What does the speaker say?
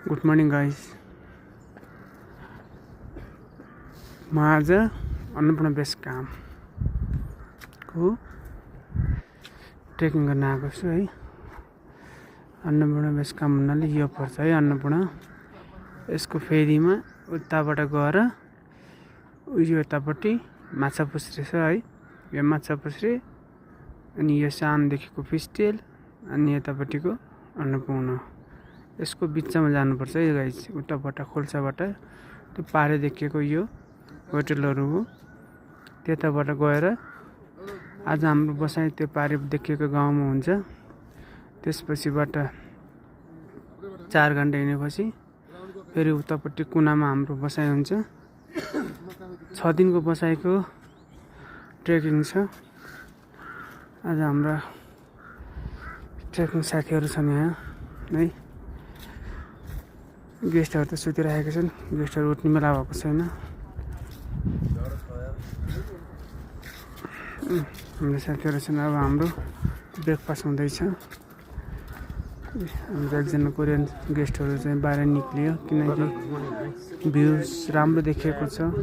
Good morning guys. म आज Annapurna base क्याम्पको trekking गर्न आएको छु है। अन्नपूर्ण बेस क्याम्प भन्नाले यो पर्छ है अन्नपूर्ण। यसको फेरीमा उताबाट गएर उयो यतापट्टि माछापुच्छ्रे छ है। यो माछापुच्छ्रे अनि यो सानदेखिको फिस्टेल अनि यतापट्टिको अन्नपूर्ण। यसको बिचमा जानुपर्छ है गाइस। उताबाट खोल्साबाट त्यो पारे देखिएको यो होटलहरू हो। त्यताबाट गएर आज हाम्रो बसाइ त्यो पारे देखिएको गाउँमा हुन्छ। त्यसपछिबाट 4 घण्टा हिँडेपछि फेरि उतापट्टि कुनामा हाम्रो बसाइ हुन्छ। 6 दिनको बसाइको ट्रेकिङ छ। आज हाम्रा ट्रेकिङ साथीहरू छन् यहाँ है। गेस्टहरू त सुतिरहेका छन्। गेस्टहरू उठ्ने बेला भएको छैन। हाम्रो साथीहरू छन्। अब हाम्रो ब्रेकफास्ट हुँदैछ। हाम्रो एकजना कोरियन गेस्टहरू चाहिँ बाहिर निक्लियो किनकि भ्यूज राम्रो देखिएको छ।